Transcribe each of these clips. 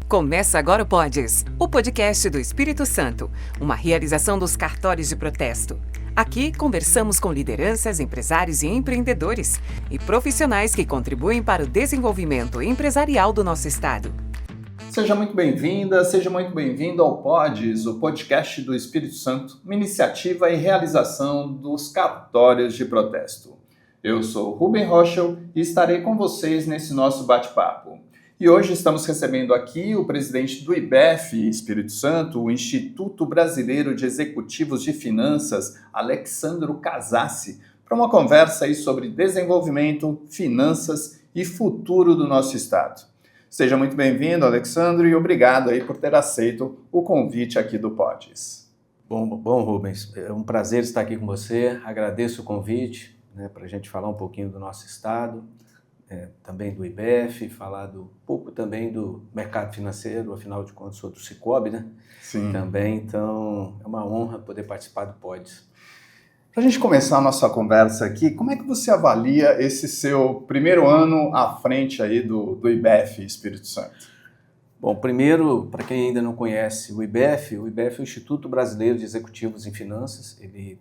Começa agora o Podes, o podcast do Espírito Santo, uma realização dos cartórios de protesto. Aqui conversamos com lideranças, empresários e empreendedores e profissionais que contribuem para o desenvolvimento empresarial do nosso estado. Seja muito bem-vinda, seja muito bem-vindo ao Podes, o podcast do Espírito Santo, uma iniciativa e realização dos cartórios de protesto. Eu sou Rubem Rochel e estarei com vocês nesse nosso bate-papo. E hoje estamos recebendo aqui o presidente do IBEF Espírito Santo, o Instituto Brasileiro de Executivos de Finanças, Alexandro Casassi, para uma conversa aí sobre desenvolvimento, finanças e futuro do nosso estado. Seja muito bem-vindo, Alexandro, e obrigado aí por ter aceito o convite aqui do Podes. Bom, Rubens, é um prazer estar aqui com você, agradeço o convite, para a gente falar um pouquinho do nosso estado, também do IBEF, falar um pouco também do mercado financeiro, afinal de contas sou do Cicobi, né? Sim. Também, então é uma honra poder participar do Podes. Para a gente começar a nossa conversa aqui, como é que você avalia esse seu primeiro ano à frente aí do IBEF Espírito Santo? Bom, primeiro, para quem ainda não conhece o IBEF é o Instituto Brasileiro de Executivos em Finanças, ele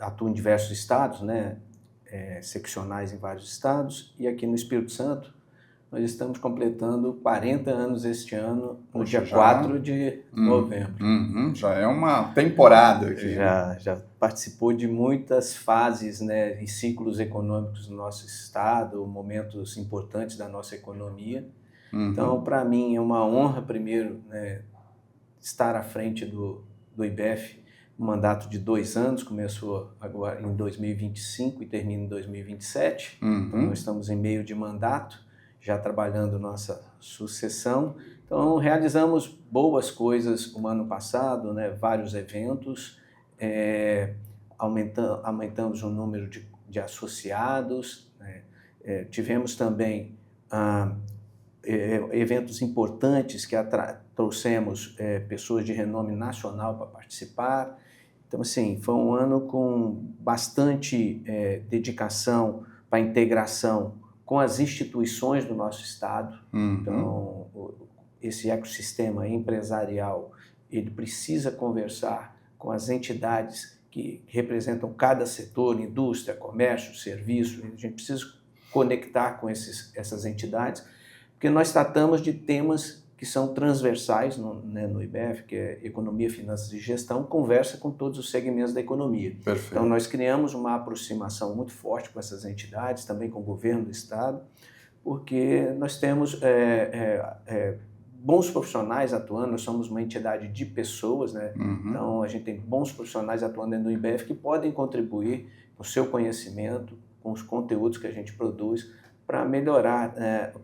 atua em diversos estados, né? Seccionais em vários estados, e aqui no Espírito Santo nós estamos completando 40 anos este ano, no dia 4 de novembro. Já é uma temporada aqui. Já participou de muitas fases, né, e ciclos econômicos do nosso estado, momentos importantes da nossa economia. Então, para mim, é uma honra, primeiro, né, estar à frente do IBEF, um mandato de 2 anos, começou agora em 2025 e termina em 2027. Então, nós estamos em meio de mandato, já trabalhando nossa sucessão. Então, realizamos boas coisas no ano passado, né, vários eventos, aumentamos o número de associados, né, tivemos também eventos importantes que trouxemos pessoas de renome nacional para participar. Então, assim, foi um ano com bastante dedicação para a integração com as instituições do nosso estado. Então, esse ecossistema empresarial, ele precisa conversar com as entidades que representam cada setor, indústria, comércio, serviço. A gente precisa conectar com essas entidades, porque nós tratamos de temas que são transversais no IBEF, que é Economia, Finanças e Gestão, conversa com todos os segmentos da economia. Perfeito. Então, nós criamos uma aproximação muito forte com essas entidades, também com o governo do estado, porque nós temos bons profissionais atuando, nós somos uma entidade de pessoas, né? Então a gente tem bons profissionais atuando dentro do IBEF que podem contribuir com o seu conhecimento, com os conteúdos que a gente produz, para melhorar,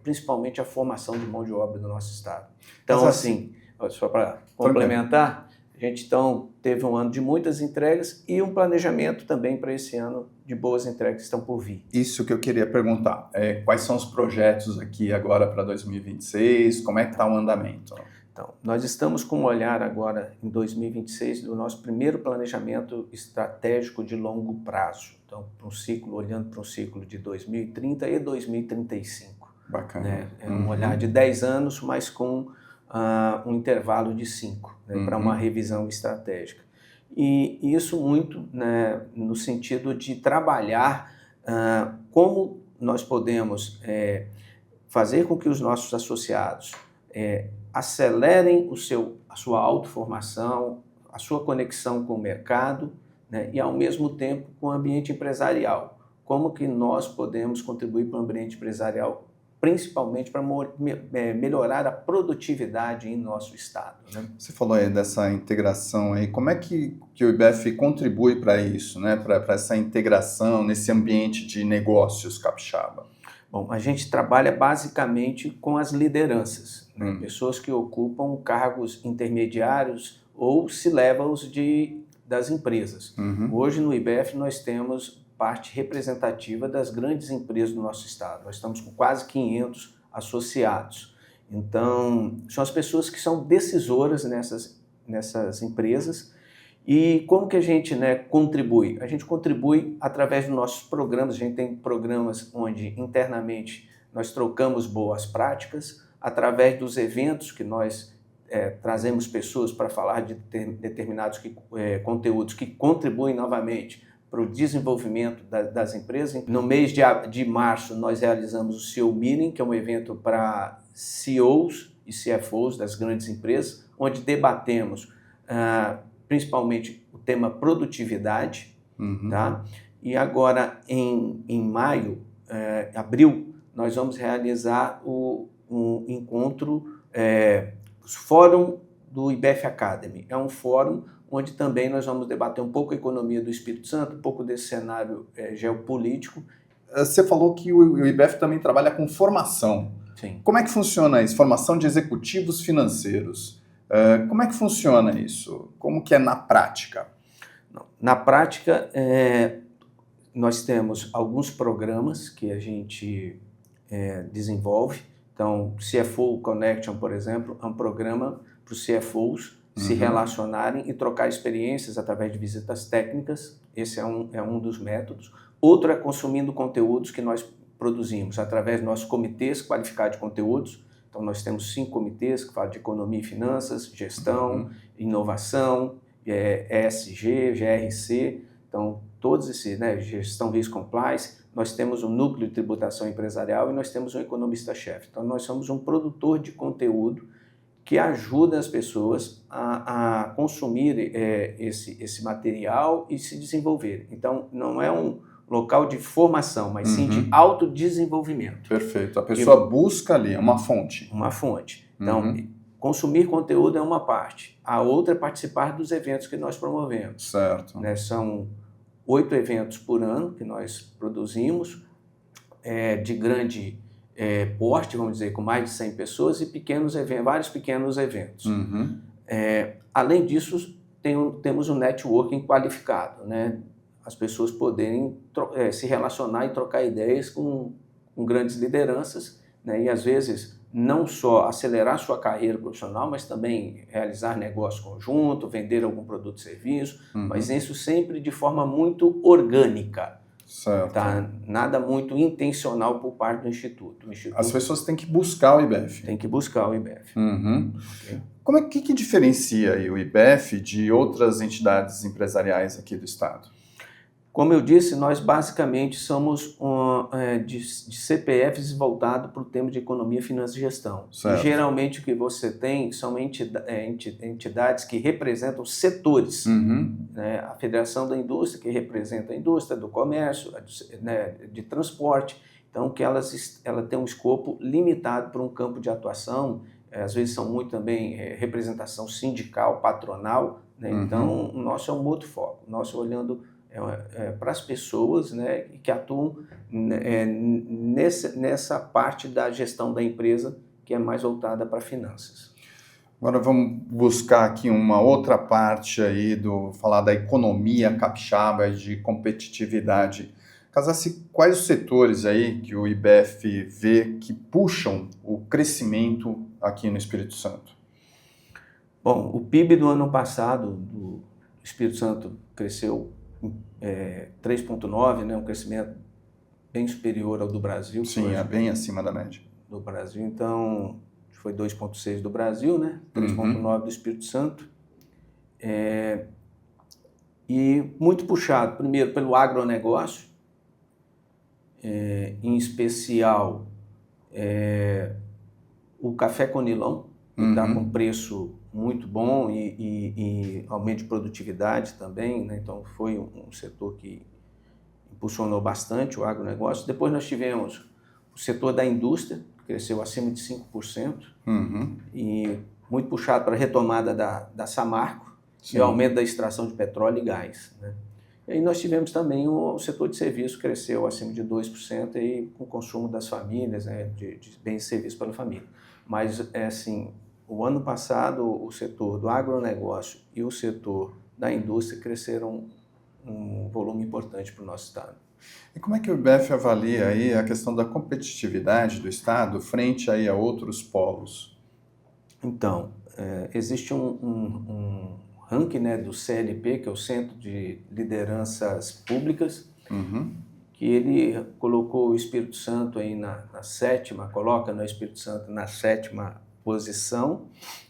principalmente a formação de mão de obra do nosso estado. Então, assim, só para complementar, a gente então teve um ano de muitas entregas e um planejamento também para esse ano de boas entregas que estão por vir. Isso que eu queria perguntar. Quais são os projetos aqui agora para 2026? Como é que está o andamento? Então, nós estamos com um olhar agora em 2026 do nosso primeiro planejamento estratégico de longo prazo. Então, olhando para um ciclo de 2030 e 2035. Bacana. Né? É um olhar de 10 anos, mas com um intervalo de 5, né, para uma revisão estratégica. E isso muito, né, no sentido de trabalhar como nós podemos fazer com que os nossos associados acelerem a sua autoformação, a sua conexão com o mercado, né, e ao mesmo tempo com o ambiente empresarial. Como que nós podemos contribuir para o ambiente empresarial, principalmente para melhorar a produtividade em nosso estado, né? Você falou aí dessa integração aí, como é que o IBEF contribui para isso, né, para essa integração nesse ambiente de negócios capixaba? Bom, a gente trabalha basicamente com as lideranças, né? Pessoas que ocupam cargos intermediários ou C-levels das empresas. Hoje no IBEF nós temos parte representativa das grandes empresas do nosso estado. Nós estamos com quase 500 associados. Então, são as pessoas que são decisoras nessas empresas. E como que a gente, né, contribui? A gente contribui através dos nossos programas. A gente tem programas onde internamente nós trocamos boas práticas, através dos eventos que nós trazemos pessoas para falar de determinados conteúdos que contribuem novamente para o desenvolvimento das empresas. No mês de março, nós realizamos o CEO Meeting, que é um evento para CEOs e CFOs das grandes empresas, onde debatemos principalmente o tema produtividade. Tá? E agora, em maio, abril, nós vamos realizar um encontro, o Fórum do IBEF Academy. É um fórum onde também nós vamos debater um pouco a economia do Espírito Santo, um pouco desse cenário geopolítico. Você falou que o IBEF também trabalha com formação. Sim. Como é que funciona isso? Formação de executivos financeiros. Como é que funciona isso? Como que é na prática? Na prática, nós temos alguns programas que a gente desenvolve. Então, CFO Connection, por exemplo, é um programa para os CFOs se relacionarem e trocar experiências através de visitas técnicas. Esse é um dos métodos. Outro é consumindo conteúdos que nós produzimos através dos nossos comitês qualificados de conteúdos. Então, nós temos 5 comitês que falam de economia e finanças, gestão, inovação, ESG, GRC. Então, todos esses, gestão, risco, compliance. Nós temos um núcleo de tributação empresarial e nós temos um economista-chefe. Então, nós somos um produtor de conteúdo que ajuda as pessoas a consumir esse material e se desenvolver. Então, não é um local de formação, mas sim de autodesenvolvimento. Perfeito. A pessoa busca ali uma fonte. Uma fonte. Então, consumir conteúdo é uma parte. A outra é participar dos eventos que nós promovemos. Certo. São 8 eventos por ano que nós produzimos, de grande porte, vamos dizer, com mais de 100 pessoas e vários pequenos eventos. Além disso, temos um networking qualificado, as pessoas poderem se relacionar e trocar ideias com grandes lideranças, e às vezes não só acelerar sua carreira profissional, mas também realizar negócio conjunto, vender algum produto e serviço, mas isso sempre de forma muito orgânica. Certo. Tá? Nada muito intencional por parte do Instituto. As pessoas têm que buscar o IBEF. Tem que buscar o IBEF. Okay. Como é que diferencia aí o IBEF de outras entidades empresariais aqui do Estado? Como eu disse, nós basicamente somos de CPFs voltados para o tema de economia, finanças e gestão. E, geralmente o que você tem são entidades que representam setores. A Federação da Indústria, que representa a indústria, do comércio, de transporte. Então, que ela tem um escopo limitado para um campo de atuação. Às vezes são muito também representação sindical, patronal. Então, o nosso é um outro foco. O nosso olhando para as pessoas que atuam nessa parte da gestão da empresa que é mais voltada para finanças. Agora vamos buscar aqui uma outra parte aí falar da economia capixaba e de competitividade. Casassi, quais os setores aí que o IBEF vê que puxam o crescimento aqui no Espírito Santo? Bom, o PIB do ano passado do Espírito Santo cresceu 3,9, um crescimento bem superior ao do Brasil. Sim, é bem acima da média. Do Brasil, então, foi 2,6 do Brasil, 3,9 do Espírito Santo. E muito puxado, primeiro, pelo agronegócio, em especial o café conilon, que está com preço muito bom e aumento de produtividade também, então foi um setor que impulsionou bastante o agronegócio. Depois nós tivemos o setor da indústria, que cresceu acima de 5%, e muito puxado para a retomada da Samarco. Sim. E o aumento da extração de petróleo e gás. E aí nós tivemos também o setor de serviço, que cresceu acima de 2%, e com o consumo das famílias, de bens e serviços pela família. Mas, assim, o ano passado, o setor do agronegócio e o setor da indústria cresceram um volume importante para o nosso estado. E como é que o IBEF avalia aí a questão da competitividade do estado frente aí a outros polos? Então, existe um ranking do CLP, que é o Centro de Lideranças Públicas, que ele colocou o Espírito Santo aí na sétima, coloca no Espírito Santo na 7ª posição.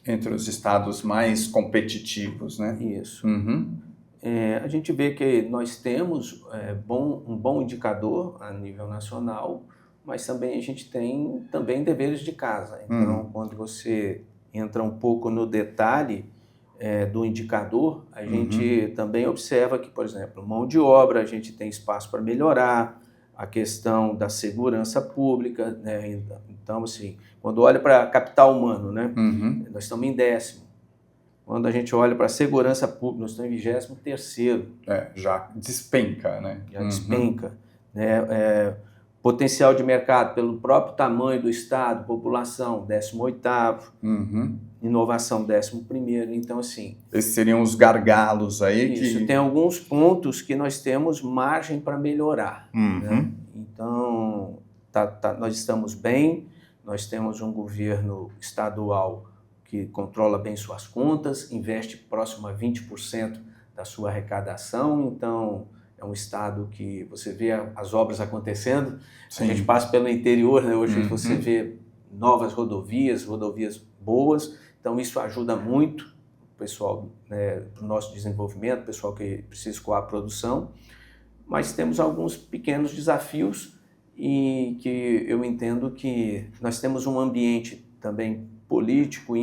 Entre os estados mais competitivos, né? Isso. Uhum. A gente vê que nós temos um bom indicador a nível nacional, mas também a gente tem também deveres de casa. Então, quando você entra um pouco no detalhe do indicador, a gente também observa que, por exemplo, mão de obra, a gente tem espaço para melhorar, a questão da segurança pública, né? Então, assim, quando olha para capital humano, né? Nós estamos em 10º. Quando a gente olha para a segurança pública, nós estamos em 23º. Já despenca, né? Já despenca. Né? Potencial de mercado pelo próprio tamanho do estado, população, 18º. Inovação, 11º. Então, assim... Esses seriam os gargalos aí. Isso, tem alguns pontos que nós temos margem para melhorar. Né? Então, nós estamos bem, nós temos um governo estadual que controla bem suas contas, investe próximo a 20% da sua arrecadação, então é um estado que você vê as obras acontecendo. Sim. A gente passa pelo interior, né? Hoje você vê novas rodovias boas, então isso ajuda muito o pessoal, né, para o nosso desenvolvimento, o pessoal que precisa escoar a produção, mas temos alguns pequenos desafios e que eu entendo que nós temos um ambiente também político e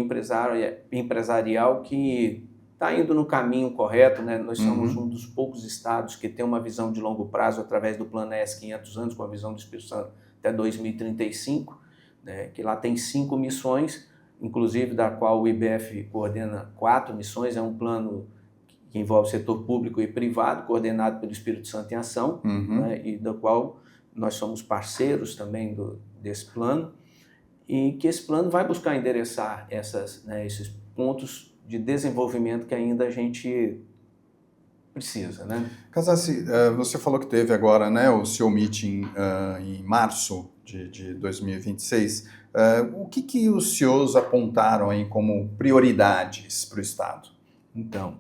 empresarial que está indo no caminho correto, né? Nós somos um dos poucos estados que tem uma visão de longo prazo através do Plano S 500 anos, com a visão do Espírito Santo até 2035, né? Que lá tem 5 missões, inclusive da qual o IBF coordena 4 missões, é um plano que envolve setor público e privado, coordenado pelo Espírito Santo em Ação, né? E do qual nós somos parceiros também desse plano, e que esse plano vai buscar endereçar esses pontos de desenvolvimento que ainda a gente precisa, né? Casassi, você falou que teve agora, né, o seu meeting em março de 2026. O que os senhores apontaram aí como prioridades para o Estado? Então,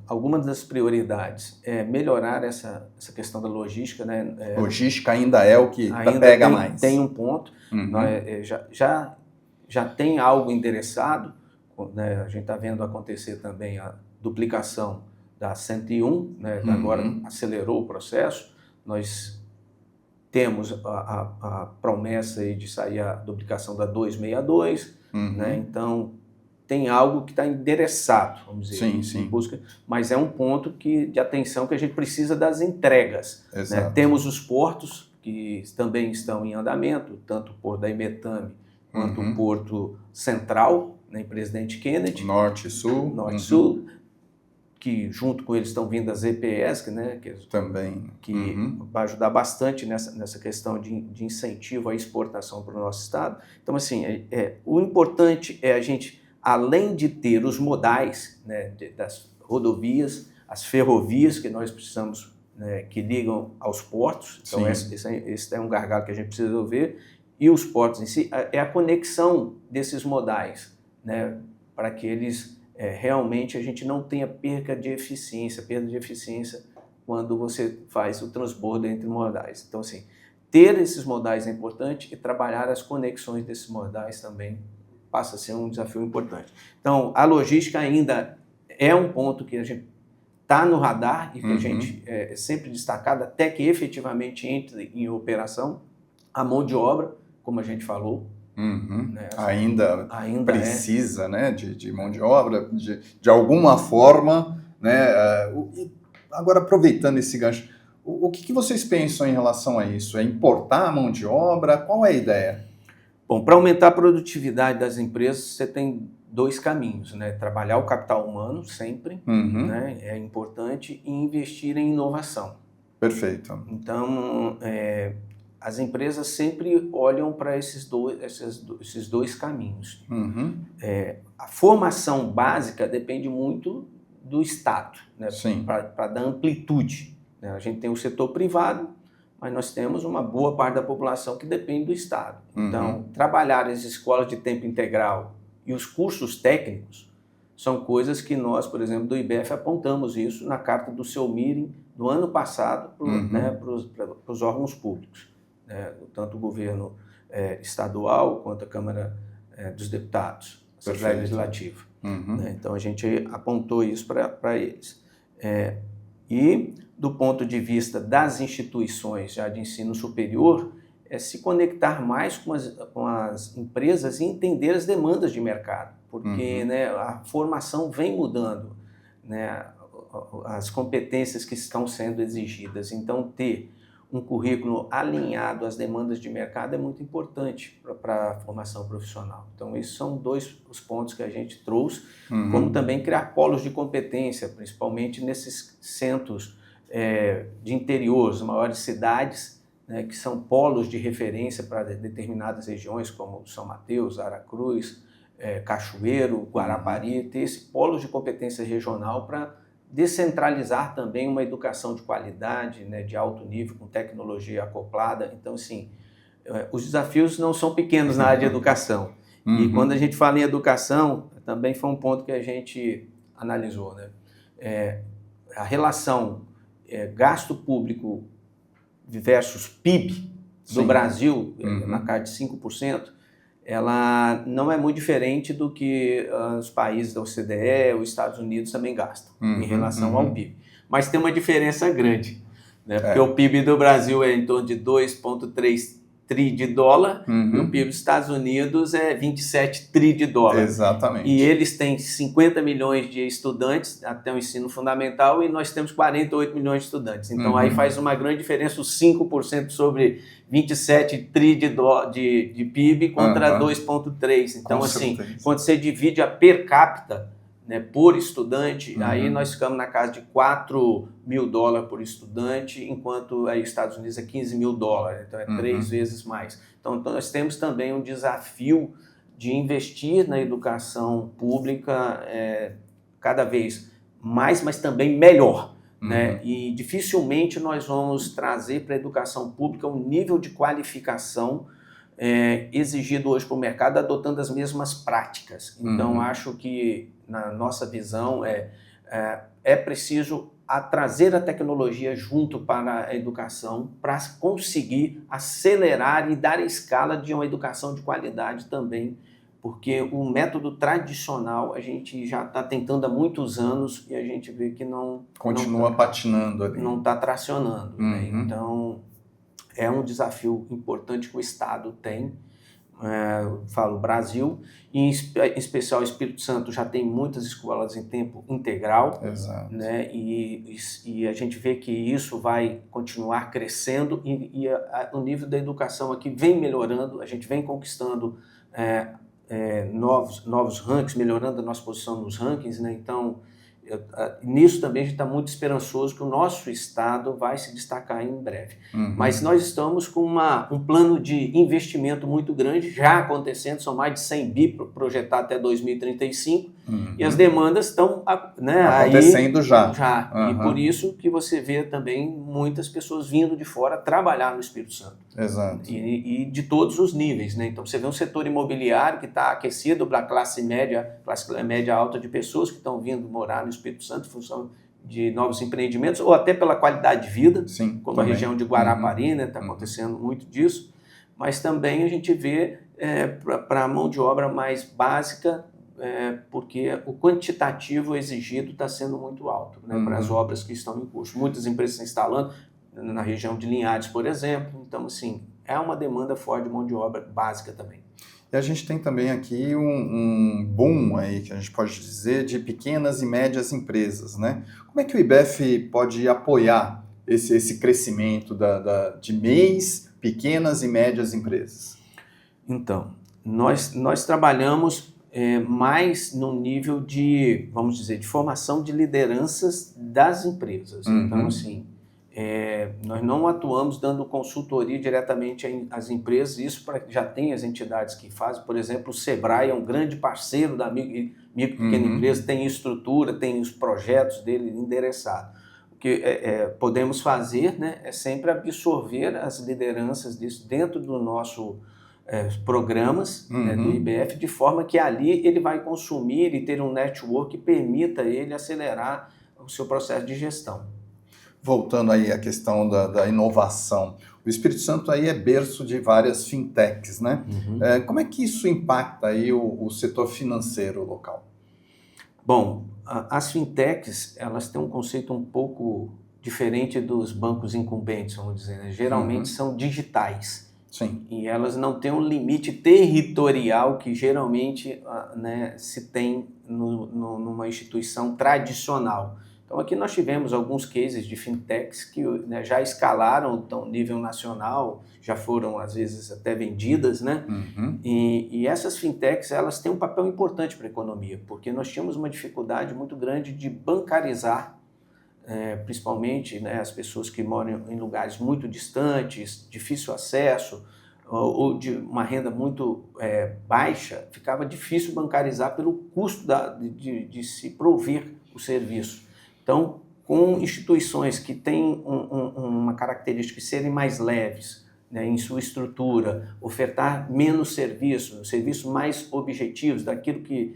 algumas das prioridades é melhorar essa questão da logística, né? Logística ainda é o que pega mais. Tem um ponto, já tem algo endereçado, né? A gente está vendo acontecer também a duplicação da 101, né? Agora acelerou o processo, nós temos a promessa aí de sair a duplicação da 262, né? Então tem algo que está endereçado, vamos dizer, em busca, mas é um ponto de atenção que a gente precisa das entregas. Né? Temos os portos que também estão em andamento, tanto o Porto da Imetame quanto o Porto Central, né, em Presidente Kennedy. Norte e Sul. Norte e Sul, que junto com eles estão vindo as EPS, né, que vai ajudar bastante nessa questão de incentivo à exportação para o nosso estado. Então, assim, o importante é a gente, além de ter os modais, né, das rodovias, as ferrovias que nós precisamos, né, que ligam aos portos, então esse é um gargalo que a gente precisa resolver, e os portos em si, é a conexão desses modais, né, para que eles realmente a gente não tenha perda de eficiência quando você faz o transbordo entre modais. Então, assim, ter esses modais é importante e trabalhar as conexões desses modais também passa a ser um desafio importante. Então, a logística ainda é um ponto que a gente está no radar e que a gente é sempre destacado até que efetivamente entre em operação. A mão de obra, como a gente falou, né, ainda precisa, né, de mão de obra, de alguma forma, né? Agora, aproveitando esse gancho, o que vocês pensam em relação a isso? É importar a mão de obra? Qual é a ideia? Bom, para aumentar a produtividade das empresas, você tem 2 caminhos, né? Trabalhar o capital humano sempre, né? É importante, e investir em inovação. Perfeito. Então, as empresas sempre olham para esses dois caminhos. A formação básica depende muito do Estado, né? Para dar amplitude, né? A gente tem o setor privado, mas nós temos uma boa parte da população que depende do Estado. Então, trabalhar as escolas de tempo integral e os cursos técnicos são coisas que nós, por exemplo, do IBEF, apontamos isso na carta do seu meeting do ano passado para os órgãos públicos, né? Tanto o governo estadual quanto a Câmara dos Deputados, a Assembleia Legislativa. Né? Então a gente apontou isso para eles. E do ponto de vista das instituições já de ensino superior, é se conectar mais com as empresas e entender as demandas de mercado, porque né, a formação vem mudando, né, as competências que estão sendo exigidas. Então, ter um currículo alinhado às demandas de mercado é muito importante para a formação profissional. Então, esses são os pontos que a gente trouxe, como também criar polos de competência, principalmente nesses centros de interior, as maiores cidades, né, que são polos de referência para determinadas regiões, como São Mateus, Aracruz, Cachoeiro, Guarapari, ter esse polo de competência regional para descentralizar também uma educação de qualidade, né, de alto nível, com tecnologia acoplada. Então, assim, os desafios não são pequenos na área de educação. E quando a gente fala em educação, também foi um ponto que a gente analisou, né? A relação gasto público versus PIB do Brasil, na casa de 5%, ela não é muito diferente do que os países da OCDE, os Estados Unidos também gastam em relação ao PIB. Mas tem uma diferença grande, né? Porque o PIB do Brasil é em torno de 2,3 tri de dólar e o PIB dos Estados Unidos é 27 tri de dólar. Exatamente. E eles têm 50 milhões de estudantes até o ensino fundamental e nós temos 48 milhões de estudantes. Então aí faz uma grande diferença os 5% sobre 27 tri de PIB contra 2,3. Então assim, quando você divide a per capita, né, por estudante, aí nós ficamos na casa de 4 mil dólares por estudante, enquanto aí os Estados Unidos é 15 mil dólares, então é 3 vezes mais. Então nós temos também um desafio de investir na educação pública cada vez mais, mas também melhor. Né? E dificilmente nós vamos trazer para a educação pública um nível de qualificação exigido hoje para o mercado, adotando as mesmas práticas. Então, acho que, na nossa visão, é preciso trazer a tecnologia junto para a educação para conseguir acelerar e dar a escala de uma educação de qualidade também, porque o método tradicional a gente já está tentando há muitos anos e a gente vê que não... Continua patinando ali. Não está tracionando. Né? Então... é um desafio importante que o Estado tem, falo Brasil, e em especial o Espírito Santo já tem muitas escolas em tempo integral. Exato. Né? E a gente vê que isso vai continuar crescendo e o nível da educação aqui vem melhorando, a gente vem conquistando novos rankings, melhorando a nossa posição nos rankings, né? Então, nisso também a gente está muito esperançoso que o nosso estado vai se destacar em breve. Mas nós estamos com um plano de investimento muito grande, já acontecendo, são mais de 100 bi projetados até 2035, e as demandas estão acontecendo aí, já. E por isso que você vê também muitas pessoas vindo de fora trabalhar no Espírito Santo. Exato. E de todos os níveis, né? Então você vê um setor imobiliário que está aquecido para a classe média alta de pessoas que estão vindo morar no Espírito Santo em função de novos empreendimentos ou até pela qualidade de vida, como também. A região de Guarapari, né? Está acontecendo muito disso, mas também a gente vê para a mão de obra mais básica, porque o quantitativo exigido está sendo muito alto, né? Para as obras que estão em curso. Muitas empresas estão instalando na região de Linhares, por exemplo. Então, assim, é uma demanda forte de mão de obra básica também. E a gente tem também aqui um boom aí, que a gente pode dizer, de pequenas e médias empresas, né? Como é que o IBEF pode apoiar esse crescimento de MEIs, pequenas e médias empresas? Então, nós trabalhamos mais no nível de, vamos dizer, de formação de lideranças das empresas. Então, assim, nós não atuamos dando consultoria diretamente às empresas, isso já tem as entidades que fazem, por exemplo, o Sebrae é um grande parceiro da micro e pequena empresa, tem estrutura, tem os projetos dele endereçados. O que podemos fazer, né, é sempre absorver as lideranças disso dentro do nosso programas do IBF, de forma que ali ele vai consumir e ter um network que permita ele acelerar o seu processo de gestão. Voltando aí à questão da inovação, o Espírito Santo aí é berço de várias fintechs, né? Como é que isso impacta aí o setor financeiro local? Bom, as fintechs, elas têm um conceito um pouco diferente dos bancos incumbentes, vamos dizer, né? Geralmente são digitais. Sim. E elas não têm um limite territorial que geralmente se tem numa instituição tradicional. Então aqui nós tivemos alguns cases de fintechs que já escalaram ao nível nacional, já foram às vezes até vendidas, né? E essas fintechs, elas têm um papel importante para a economia, porque nós tínhamos uma dificuldade muito grande de bancarizar, principalmente as pessoas que moram em lugares muito distantes, difícil acesso, ou de uma renda muito baixa, ficava difícil bancarizar pelo custo de se prover o serviço. Então, com instituições que têm uma característica de serem mais leves, em sua estrutura, ofertar menos serviços mais objetivos, daquilo que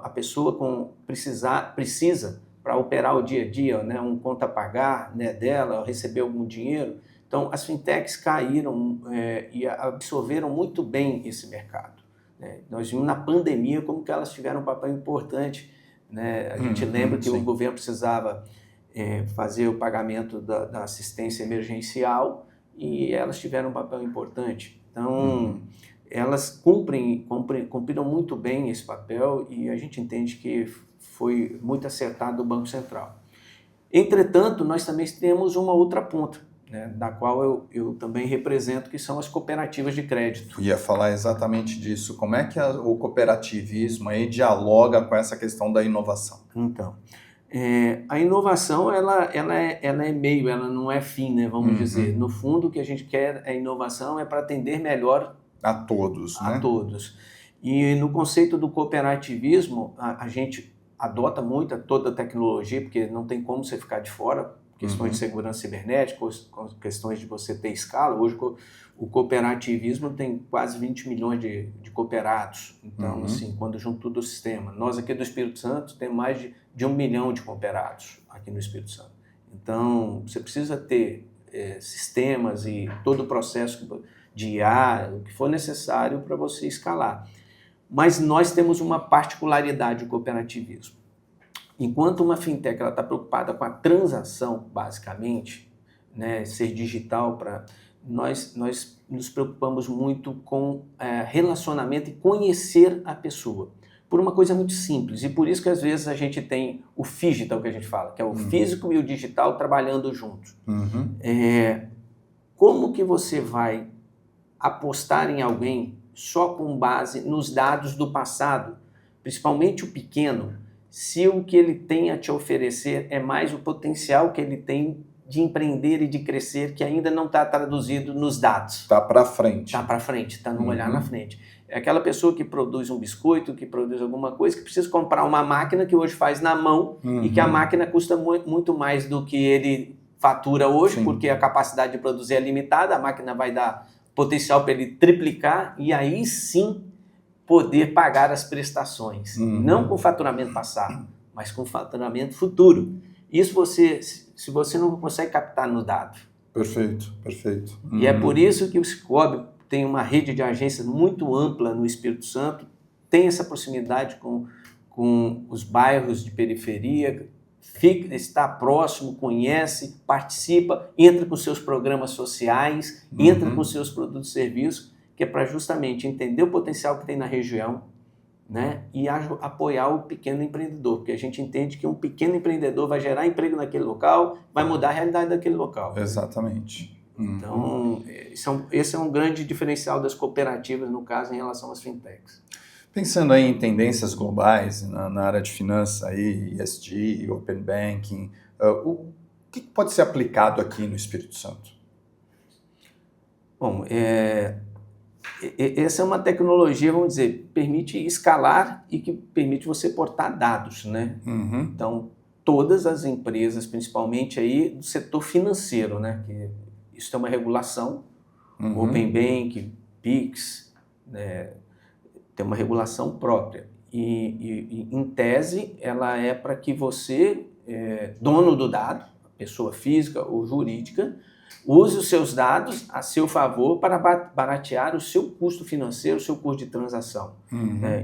a pessoa precisa para operar o dia a dia, um conta a pagar dela, receber algum dinheiro. Então, as fintechs caíram e absorveram muito bem esse mercado. Nós vimos na pandemia como que elas tiveram um papel importante. A gente lembra que o governo precisava fazer o pagamento da assistência emergencial e elas tiveram um papel importante. Então, elas cumpriram muito bem esse papel e a gente entende que foi muito acertado do Banco Central. Entretanto, nós também temos uma outra ponta, da qual eu também represento, que são as cooperativas de crédito. Ia falar exatamente disso. Como é que o cooperativismo aí dialoga com essa questão da inovação? Então, a inovação ela é meio, ela não é fim, vamos dizer. No fundo, o que a gente quer, a inovação é para atender melhor a todos. A todos. E no conceito do cooperativismo, a gente adota muito toda a tecnologia, porque não tem como você ficar de fora. Questões de segurança cibernética, questões de você ter escala. Hoje o cooperativismo tem quase 20 milhões de cooperados. Então, assim, quando junta tudo o sistema. Nós aqui do Espírito Santo temos mais de 1 milhão de cooperados aqui no Espírito Santo. Então, você precisa ter sistemas e todo o processo de IA, o que for necessário para você escalar. Mas nós temos uma particularidade do cooperativismo. Enquanto uma fintech está preocupada com a transação, basicamente, ser digital, nós nos preocupamos muito com relacionamento e conhecer a pessoa. Por uma coisa muito simples, e por isso que às vezes a gente tem o phygital, que a gente fala, que é o físico e o digital trabalhando juntos. Como que você vai apostar em alguém só com base nos dados do passado, principalmente o pequeno, se o que ele tem a te oferecer é mais o potencial que ele tem de empreender e de crescer, que ainda não está traduzido nos dados. Está para frente. Está para frente, está no olhar na frente. É aquela pessoa que produz um biscoito, que produz alguma coisa, que precisa comprar uma máquina que hoje faz na mão e que a máquina custa muito mais do que ele fatura hoje, porque a capacidade de produzir é limitada, a máquina vai dar potencial para ele triplicar e aí sim poder pagar as prestações, não com faturamento passado, mas com faturamento futuro. Isso se você não consegue captar no dado. Perfeito. E é por isso que o Cicobi tem uma rede de agências muito ampla no Espírito Santo, tem essa proximidade com os bairros de periferia, está próximo, conhece, participa, entra com seus programas sociais, entra com seus produtos e serviços, que é para justamente entender o potencial que tem na região, e apoiar o pequeno empreendedor, porque a gente entende que um pequeno empreendedor vai gerar emprego naquele local, vai mudar a realidade daquele local. Exatamente. Então, esse é um grande diferencial das cooperativas, no caso, em relação às fintechs. Pensando aí em tendências globais na área de finanças, aí, ESG, Open Banking, o que pode ser aplicado aqui no Espírito Santo? Bom, essa é uma tecnologia, vamos dizer, permite escalar e que permite você portar dados, Então, todas as empresas, principalmente aí do setor financeiro, que isso é uma regulação, Open Bank, PIX, tem uma regulação própria. E em tese, ela é para que você, dono do dado, pessoa física ou jurídica, use os seus dados a seu favor para baratear o seu custo financeiro, o seu custo de transação.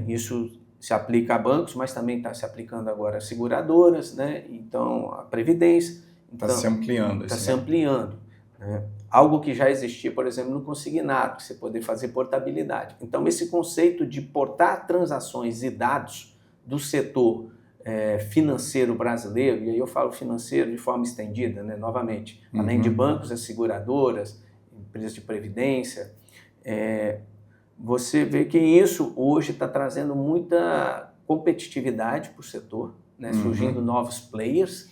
Isso se aplica a bancos, mas também está se aplicando agora a seguradoras, né? Então, a Previdência. Está se ampliando. Está se ampliando. Né? Algo que já existia, por exemplo, no consignado, você poder fazer portabilidade. Então, esse conceito de portar transações e dados do setor financeiro brasileiro, e aí eu falo financeiro de forma estendida, né? Novamente, além de bancos, as seguradoras, empresas de previdência, você vê que isso hoje está trazendo muita competitividade para o setor, né? Surgindo novos players,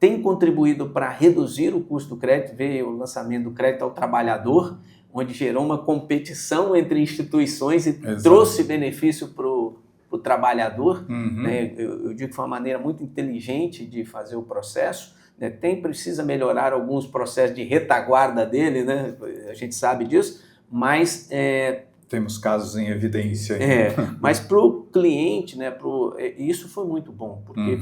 tem contribuído para reduzir o custo do crédito, veio o lançamento do crédito ao trabalhador, onde gerou uma competição entre instituições e trouxe benefício para o trabalhador. Né? Eu digo que foi uma maneira muito inteligente de fazer o processo. Né? Precisa melhorar alguns processos de retaguarda dele, né? A gente sabe disso, mas... Temos casos em evidência. Mas para o cliente, né, isso foi muito bom, porque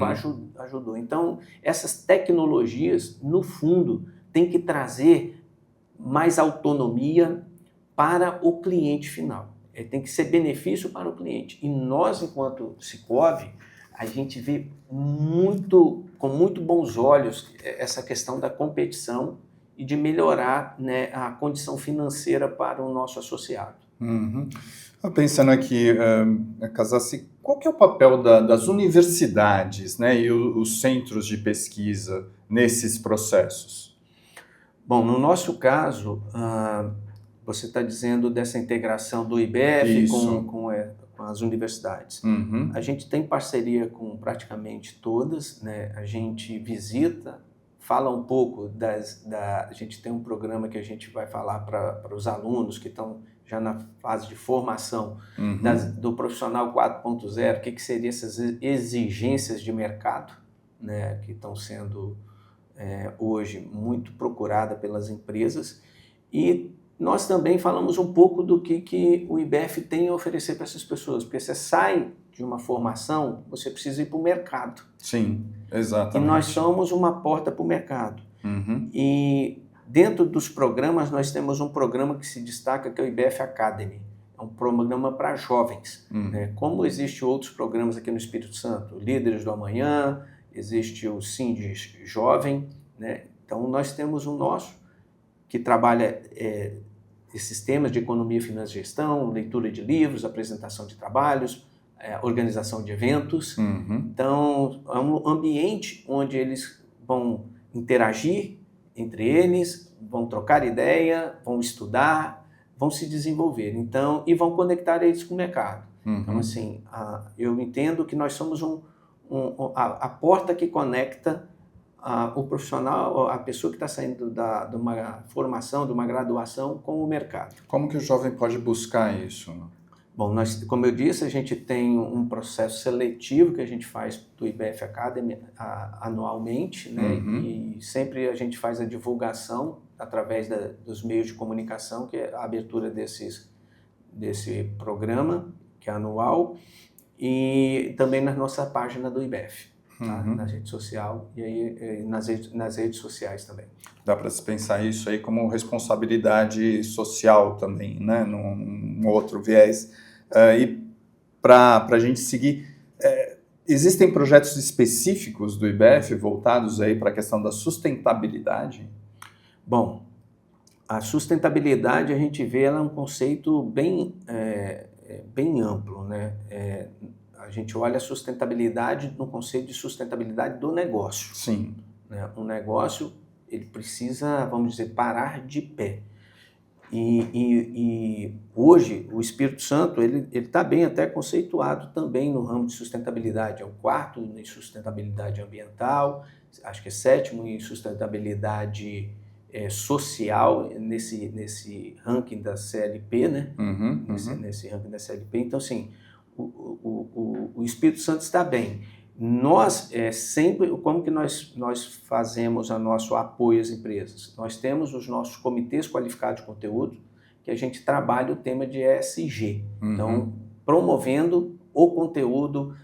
ajudou. Então, essas tecnologias, no fundo, têm que trazer mais autonomia para o cliente final. Tem que ser benefício para o cliente. E nós, enquanto Sicoob, a gente vê com muito bons olhos essa questão da competição e de melhorar, né, a condição financeira para o nosso associado. Pensando aqui, Casassi, qual que é o papel das universidades, né, e os centros de pesquisa nesses processos? Bom, no nosso caso, você está dizendo dessa integração do IBEF com as universidades. A gente tem parceria com praticamente todas, né? A gente visita, fala um pouco a gente tem um programa que a gente vai falar para os alunos que estão já na fase de formação do profissional 4.0, o que seriam essas exigências de mercado, né, que estão sendo hoje muito procuradas pelas empresas. E nós também falamos um pouco do que o IBEF tem a oferecer para essas pessoas, porque você sai de uma formação, você precisa ir para o mercado. Sim, exatamente. E nós somos uma porta para o mercado. E dentro dos programas, nós temos um programa que se destaca, que é o IBEF Academy. É um programa para jovens. Né? Como existem outros programas aqui no Espírito Santo, Líderes do Amanhã, existe o Sindes Jovem, né? Então, nós temos o nosso, que trabalha esses temas de economia, finanças e gestão, leitura de livros, apresentação de trabalhos, organização de eventos. Então, é um ambiente onde eles vão interagir entre eles, vão trocar ideia, vão estudar, vão se desenvolver, então, e vão conectar eles com o mercado. Então, assim, eu entendo que nós somos a porta que conecta o profissional, a pessoa que está saindo de uma formação, de uma graduação com o mercado. Como que o jovem pode buscar isso? Bom, como eu disse, a gente tem um processo seletivo que a gente faz do IBEF Academy anualmente, né? E sempre a gente faz a divulgação através dos meios de comunicação, que é a abertura desse programa, que é anual, e também na nossa página do IBEF, tá? Na rede social e aí, nas redes sociais também. Dá para se pensar isso aí como responsabilidade social também, né? Num outro viés. E para a gente seguir, existem projetos específicos do IBEF voltados aí para a questão da sustentabilidade? Bom, a sustentabilidade a gente vê ela é um conceito bem amplo, né? A gente olha a sustentabilidade no conceito de sustentabilidade do negócio. Sim. Né? Um negócio, ele precisa, vamos dizer, parar de pé. E hoje o Espírito Santo ele está bem até conceituado também no ramo de sustentabilidade. É o 4º em sustentabilidade ambiental, acho que é 7º em sustentabilidade social nesse ranking da CLP, né? Nesse ranking da CLP. Então, assim, o Espírito Santo está bem. Nós, sempre, como que nós fazemos o nosso apoio às empresas? Nós temos os nossos comitês qualificados de conteúdo, que a gente trabalha o tema de ESG. Então, promovendo o conteúdo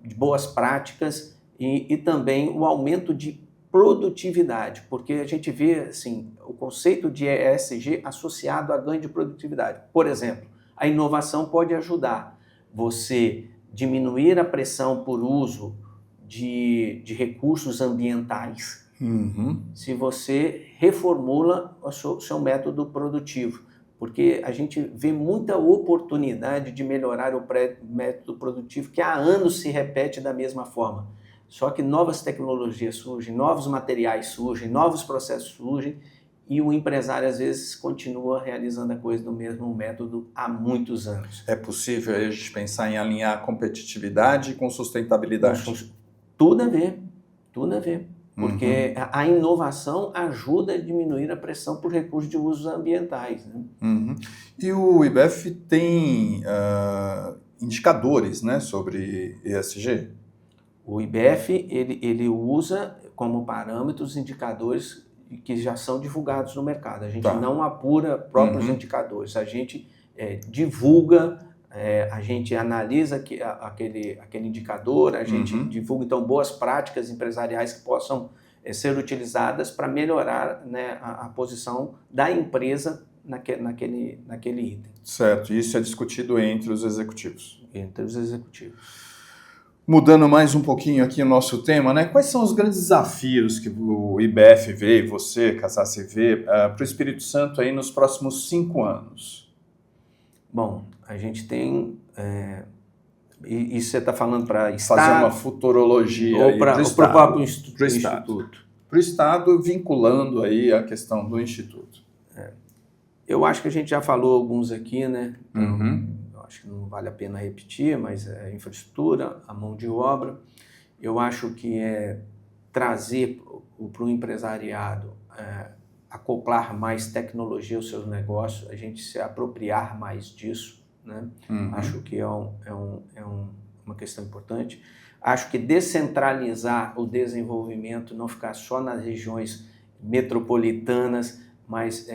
de boas práticas e também o aumento de produtividade, porque a gente vê assim, o conceito de ESG associado a ganho de produtividade. Por exemplo, a inovação pode ajudar você diminuir a pressão por uso de recursos ambientais se você reformula o seu método produtivo, porque a gente vê muita oportunidade de melhorar o método produtivo que há anos se repete da mesma forma. Só que novas tecnologias surgem, novos materiais surgem, novos processos surgem e o empresário às vezes continua realizando a coisa do mesmo método há muitos anos. É possível a gente pensar em alinhar competitividade com sustentabilidade? Tudo a ver, tudo a ver. Porque a inovação ajuda a diminuir a pressão por recursos de usos ambientais. Né? E o IBEF tem indicadores, né, sobre ESG? O IBEF ele usa como parâmetros indicadores que já são divulgados no mercado. A gente não apura próprios indicadores, a gente divulga, a gente analisa aquele indicador, a gente divulga então boas práticas empresariais que possam ser utilizadas para melhorar, né, a posição da empresa naquele item. Certo, e isso é discutido entre os executivos? Entre os executivos. Mudando mais um pouquinho aqui o nosso tema, né? Quais são os grandes desafios que o IBEF vê, e você, Cassassi, vê para o Espírito Santo aí nos próximos 5 anos? Bom, a gente tem... Isso você está falando para Estado? Fazer uma futurologia ou para o próprio Instituto? Para o Estado, vinculando aí a questão do Instituto. Eu acho que a gente já falou alguns aqui, né? Acho que não vale a pena repetir, mas a infraestrutura, a mão de obra. Eu acho que trazer para o empresariado, acoplar mais tecnologia aos seus negócios, a gente se apropriar mais disso, né? Acho que é uma questão importante. Acho que descentralizar o desenvolvimento, não ficar só nas regiões metropolitanas, mas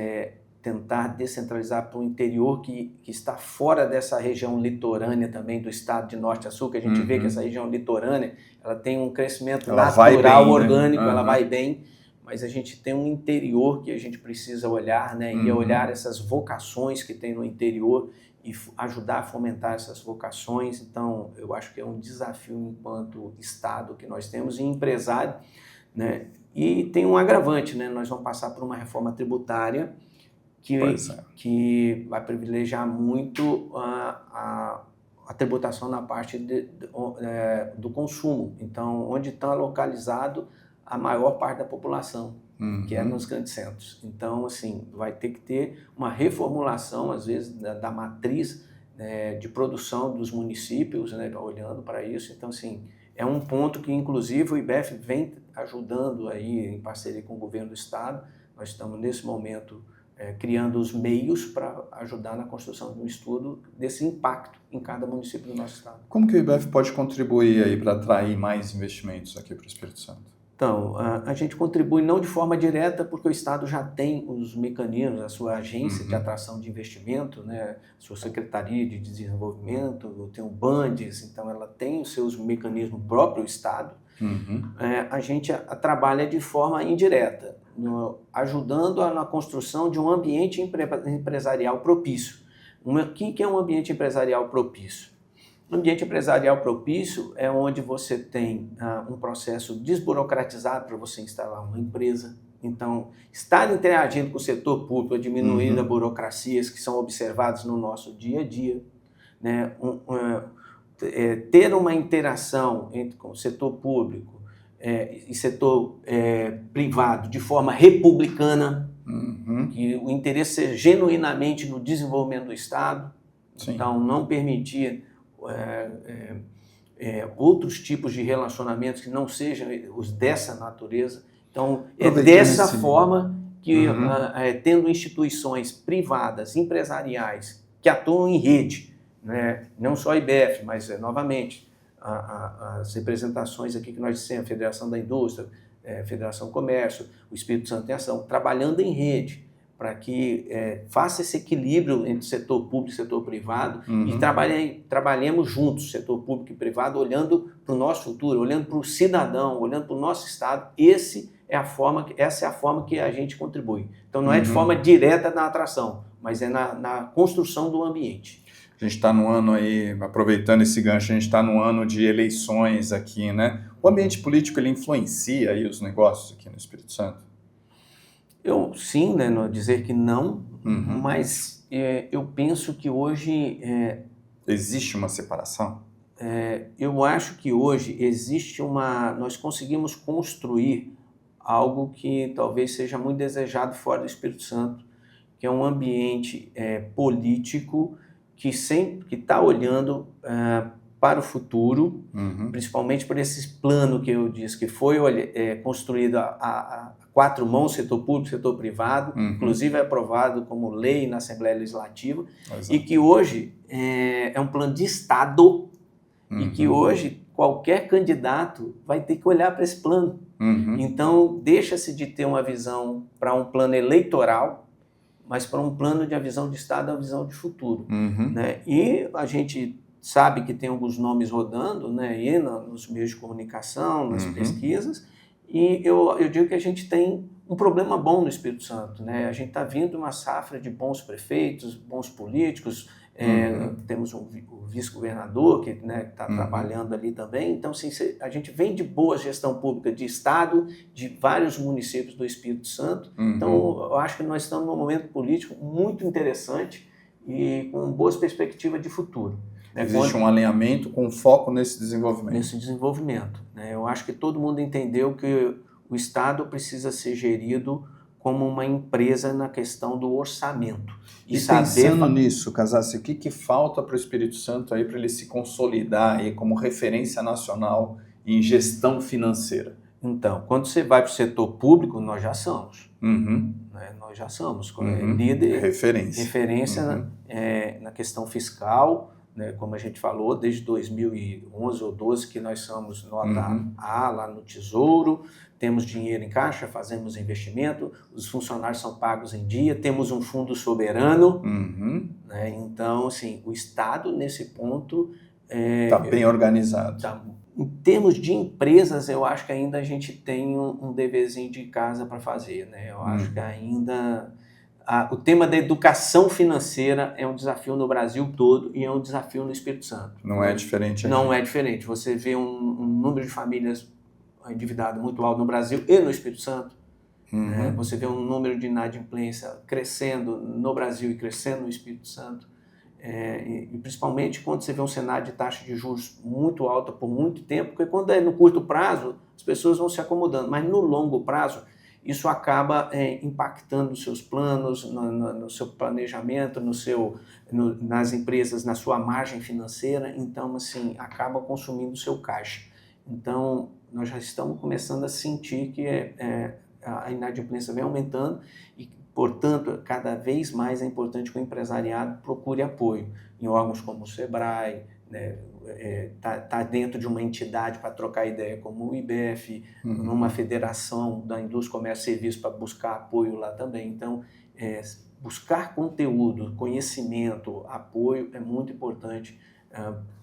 tentar descentralizar para o interior que está fora dessa região litorânea também do estado de norte a sul, que a gente vê que essa região litorânea ela tem um crescimento natural, orgânico, ela vai bem, mas a gente tem um interior que a gente precisa olhar, né, e olhar essas vocações que tem no interior e ajudar a fomentar essas vocações. Então, eu acho que é um desafio enquanto Estado que nós temos e empresário, né, e tem um agravante, né, nós vamos passar por uma reforma tributária que vai privilegiar muito a tributação na parte do consumo. Então, onde está localizado a maior parte da população, que é nos grandes centros. Então, assim, vai ter que ter uma reformulação, às vezes, da matriz de produção dos municípios, né, olhando para isso. Então, assim, é um ponto que, inclusive, o IBEF vem ajudando aí, em parceria com o governo do Estado. Nós estamos, nesse momento, criando os meios para ajudar na construção de um estudo desse impacto em cada município do nosso estado. Como que o IBEF pode contribuir aí para atrair mais investimentos aqui para o Espírito Santo? Então, a gente contribui não de forma direta, porque o Estado já tem os mecanismos, a sua agência de atração de investimento, né, a sua Secretaria de Desenvolvimento, tem o BANDES, então ela tem os seus mecanismos próprio Estado. A gente trabalha de forma indireta, ajudando na construção de um ambiente empresarial propício. O que é um ambiente empresarial propício? Um ambiente empresarial propício é onde você tem um processo desburocratizado para você instalar uma empresa. Então, estar interagindo com o setor público, diminuindo as burocracias que são observadas no nosso dia a dia, né? Ter uma interação com o setor público e setor privado de forma republicana, que o interesse seja genuinamente no desenvolvimento do Estado. Sim. Então, não permitir outros tipos de relacionamentos que não sejam os dessa natureza. Então, é dessa forma que, tendo instituições privadas, empresariais, que atuam em rede, né, não só a IBEF, mas, novamente, as representações aqui que nós dissemos, Federação da Indústria, Federação do Comércio, o Espírito Santo em Ação, trabalhando em rede para que faça esse equilíbrio entre setor público e setor privado e trabalhemos juntos, setor público e privado, olhando para o nosso futuro, olhando para o cidadão, olhando para o nosso Estado. Essa é a forma que a gente contribui. Então não é de forma direta na atração, mas é na construção do ambiente. A gente está no ano aí, aproveitando esse gancho, a gente está no ano de eleições aqui, né? O ambiente político, ele influencia aí os negócios aqui no Espírito Santo? Sim, né, não dizer que não, mas eu penso que hoje... Existe uma separação? Eu acho que hoje nós conseguimos construir algo que talvez seja muito desejado fora do Espírito Santo, que é um ambiente político que está olhando para o futuro, principalmente por esse plano que eu disse, que foi construído a quatro mãos, setor público, setor privado, inclusive é aprovado como lei na Assembleia Legislativa, e que hoje é um plano de Estado, e que hoje qualquer candidato vai ter que olhar para esse plano. Então, deixa-se de ter uma visão para um plano eleitoral, mas para um plano de a visão de Estado, a visão de futuro. Né? E a gente sabe que tem alguns nomes rodando, né, aí nos meios de comunicação, nas pesquisas, e eu digo que a gente tem um problema bom no Espírito Santo. Né? A gente está vindo uma safra de bons prefeitos, bons políticos, temos o vice-governador que está trabalhando ali também. Então, assim, a gente vem de boa gestão pública de Estado, de vários municípios do Espírito Santo. Então, eu acho que nós estamos num momento político muito interessante e com boas perspectivas de futuro. Existe um alinhamento com foco nesse desenvolvimento. Nesse desenvolvimento. Né? Eu acho que todo mundo entendeu que o Estado precisa ser gerido como uma empresa na questão do orçamento. E pensando nisso, Casassi, o que falta para o Espírito Santo aí para ele se consolidar aí como referência nacional em gestão financeira? Então, quando você vai para o setor público, nós já somos. Né? Nós já somos líder, referência na questão fiscal, né? Como a gente falou, desde 2011 ou 12 que nós somos nota A lá no Tesouro, temos dinheiro em caixa, fazemos investimento, os funcionários são pagos em dia, temos um fundo soberano, né? Então, assim, o Estado nesse ponto... Está bem organizado. Em termos de empresas, eu acho que ainda a gente tem um deverzinho de casa para fazer, né? Eu acho que ainda... O tema da educação financeira é um desafio no Brasil todo e é um desafio no Espírito Santo. Não é diferente aqui. Não é diferente. Você vê um número de famílias endividadas muito alto no Brasil e no Espírito Santo. Né? Você vê um número de inadimplência crescendo no Brasil e crescendo no Espírito Santo. E principalmente quando você vê um cenário de taxa de juros muito alta por muito tempo, porque quando é no curto prazo, as pessoas vão se acomodando, mas no longo prazo, isso acaba impactando nos seus planos, no seu planejamento, nas empresas, na sua margem financeira. Então, assim, acaba consumindo o seu caixa. Então, nós já estamos começando a sentir que a inadimplência vem aumentando e, portanto, cada vez mais é importante que o empresariado procure apoio em órgãos como o Sebrae, né? Tá dentro de uma entidade para trocar ideia como o IBEF, numa federação da indústria, comércio e serviço para buscar apoio lá também. Então, buscar conteúdo, conhecimento, apoio é muito importante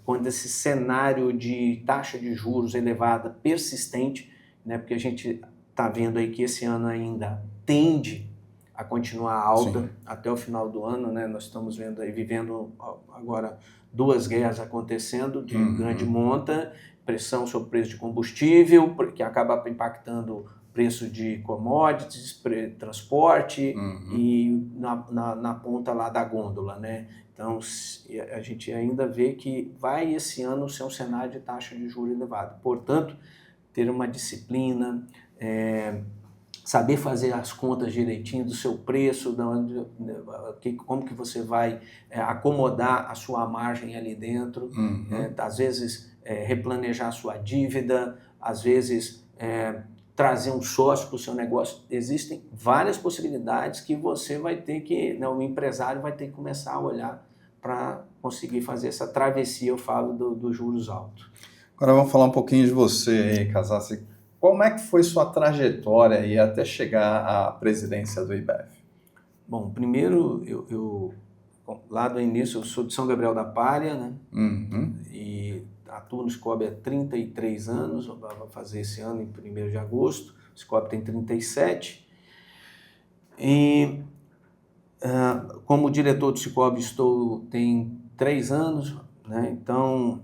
quando esse cenário de taxa de juros elevada, persistente, né, porque a gente está vendo aí que esse ano ainda tende a continuar alta até o final do ano, né? Nós estamos vivendo agora 2 guerras acontecendo de grande monta, pressão sobre o preço de combustível, que acaba impactando preço de commodities, transporte e na ponta lá da gôndola, né? Então, a gente ainda vê que vai esse ano ser um cenário de taxa de juros elevado. Portanto, ter uma disciplina, saber fazer as contas direitinho do seu preço, como que você vai acomodar a sua margem ali dentro, às vezes replanejar a sua dívida, às vezes trazer um sócio para o seu negócio. Existem várias possibilidades que você vai ter que, o empresário vai ter que começar a olhar para conseguir fazer essa travessia, eu falo, dos juros altos. Agora vamos falar um pouquinho de você aí, Casassi. Como é que foi sua trajetória aí até chegar à presidência do IBEF? Bom, primeiro, lá do início, eu sou de São Gabriel da Palha, né? E atuo no Cicobi há 33 anos, vou fazer esse ano em 1º de agosto, o Cicobi tem 37. E como diretor do Cicobi tem 3 anos, né? Então,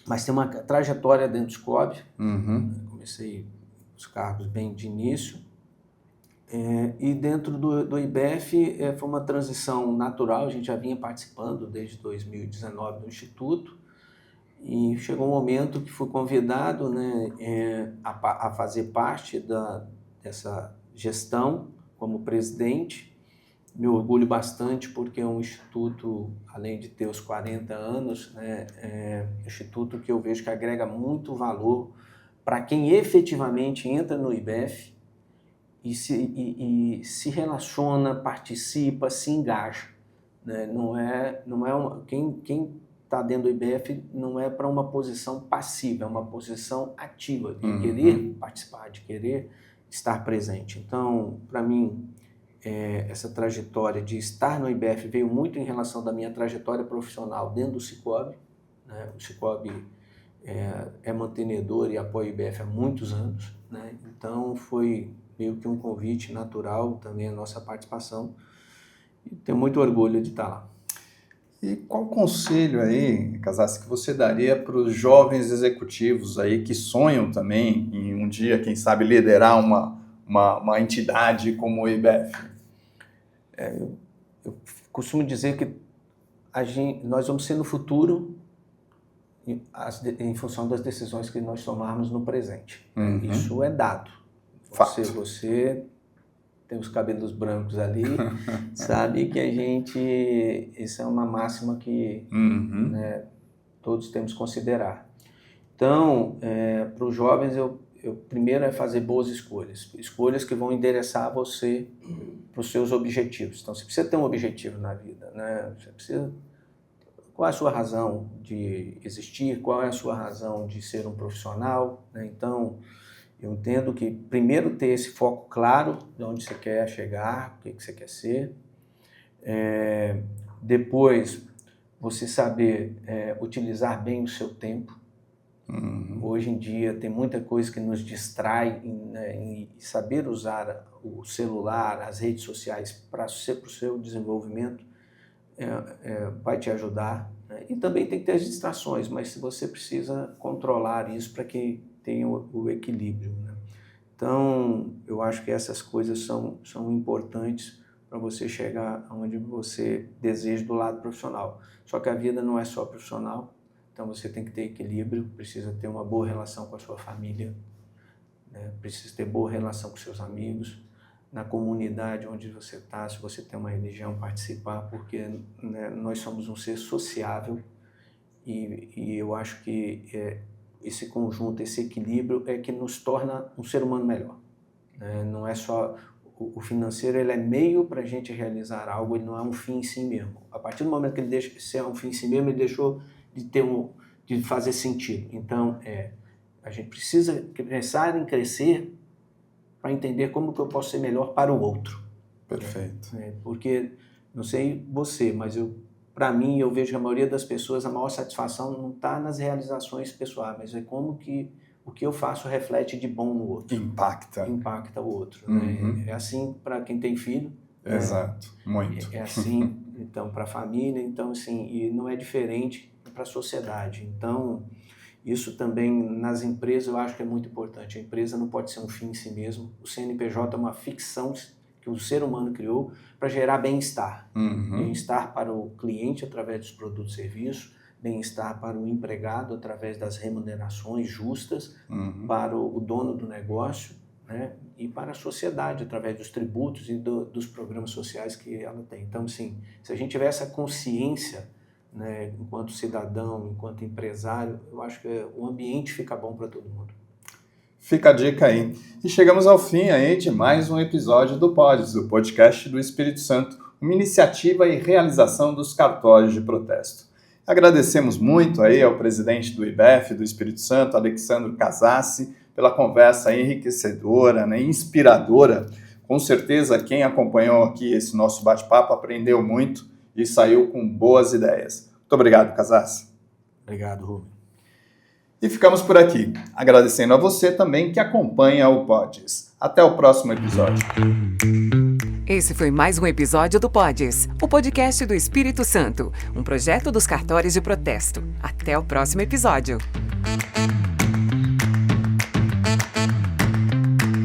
mas tem uma trajetória dentro do Cicobi. Comecei os cargos bem de início. E dentro do IBEF foi uma transição natural, a gente já vinha participando desde 2019 do Instituto, e chegou um momento que fui convidado, né, a fazer parte dessa gestão como presidente. Me orgulho bastante porque é um instituto, além de ter os 40 anos, né, é um instituto que eu vejo que agrega muito valor para quem efetivamente entra no IBEF e se relaciona, participa, se engaja, né? Quem está dentro do IBEF não é para uma posição passiva, é uma posição ativa, de querer participar, de querer estar presente. Então, para mim, essa trajetória de estar no IBEF veio muito em relação da minha trajetória profissional dentro do Cicobi, né? O Cicobi é mantenedor e apoia o IBEF há muitos anos, né? Então, foi meio que um convite natural também a nossa participação, e tenho muito orgulho de estar lá. E qual conselho aí, Casassi, que você daria para os jovens executivos aí que sonham também em um dia, quem sabe, liderar uma entidade como o IBEF? Eu costumo dizer que nós vamos ser no futuro em função das decisões que nós tomarmos no presente. Isso é dado. Você tem os cabelos brancos ali, sabe que isso é uma máxima que né, todos temos que considerar. Então, para os jovens, eu primeiro é fazer boas escolhas que vão endereçar você para os seus objetivos. Então, você precisa ter um objetivo na vida, né? Você precisa... Qual é a sua razão de existir? Qual é a sua razão de ser um profissional, né? Então, eu entendo que primeiro ter esse foco claro de onde você quer chegar, o que você quer ser. Depois, você saber utilizar bem o seu tempo. Hoje em dia tem muita coisa que nos distrai, né, em saber usar o celular, as redes sociais para o seu desenvolvimento vai te ajudar, né? E também tem que ter as distrações, mas você precisa controlar isso para que tenha o equilíbrio, né? Então, eu acho que essas coisas são importantes para você chegar aonde você deseja do lado profissional. Só que a vida não é só profissional, então você tem que ter equilíbrio, precisa ter uma boa relação com a sua família, né? Precisa ter boa relação com seus amigos, na comunidade onde você está, se você tem uma religião, participar, porque, né, nós somos um ser sociável e eu acho que esse conjunto, esse equilíbrio é que nos torna um ser humano melhor, né? Não é só... O financeiro, ele é meio para a gente realizar algo, ele não é um fim em si mesmo. A partir do momento que ele deixa de ser um fim em si mesmo, ele deixou de fazer sentido. Então, a gente precisa pensar em crescer para entender como que eu posso ser melhor para o outro. Perfeito. Porque, não sei você, mas para mim, eu vejo que a maioria das pessoas, a maior satisfação não está nas realizações pessoais, mas é como que o que eu faço reflete de bom no outro. Impacta o outro. Né? É assim para quem tem filho. Exato, muito. É assim, então, para a família, então, assim, e não é diferente para a sociedade. Então, isso também nas empresas eu acho que é muito importante. A empresa não pode ser um fim em si mesmo. O CNPJ é uma ficção que o ser humano criou para gerar bem-estar. Bem-estar para o cliente através dos produtos e serviços, bem-estar para o empregado através das remunerações justas, para o dono do negócio, né? E para a sociedade através dos tributos e dos programas sociais que ela tem. Então, assim, se a gente tiver essa consciência, né, enquanto cidadão, enquanto empresário, eu acho que o ambiente fica bom para todo mundo. Fica a dica aí. E chegamos ao fim aí de mais um episódio do PODES, o podcast do Espírito Santo, uma iniciativa e realização dos cartórios de protesto. Agradecemos muito aí ao presidente do IBEF do Espírito Santo, Alexandro Casassi, pela conversa enriquecedora, né, inspiradora, Com certeza, quem acompanhou aqui esse nosso bate-papo aprendeu muito e saiu com boas ideias. Muito obrigado, Casas. Obrigado, Rubem. E ficamos por aqui, agradecendo a você também que acompanha o Pods. Até o próximo episódio. Esse foi mais um episódio do Pods, o podcast do Espírito Santo, um projeto dos cartórios de protesto. Até o próximo episódio.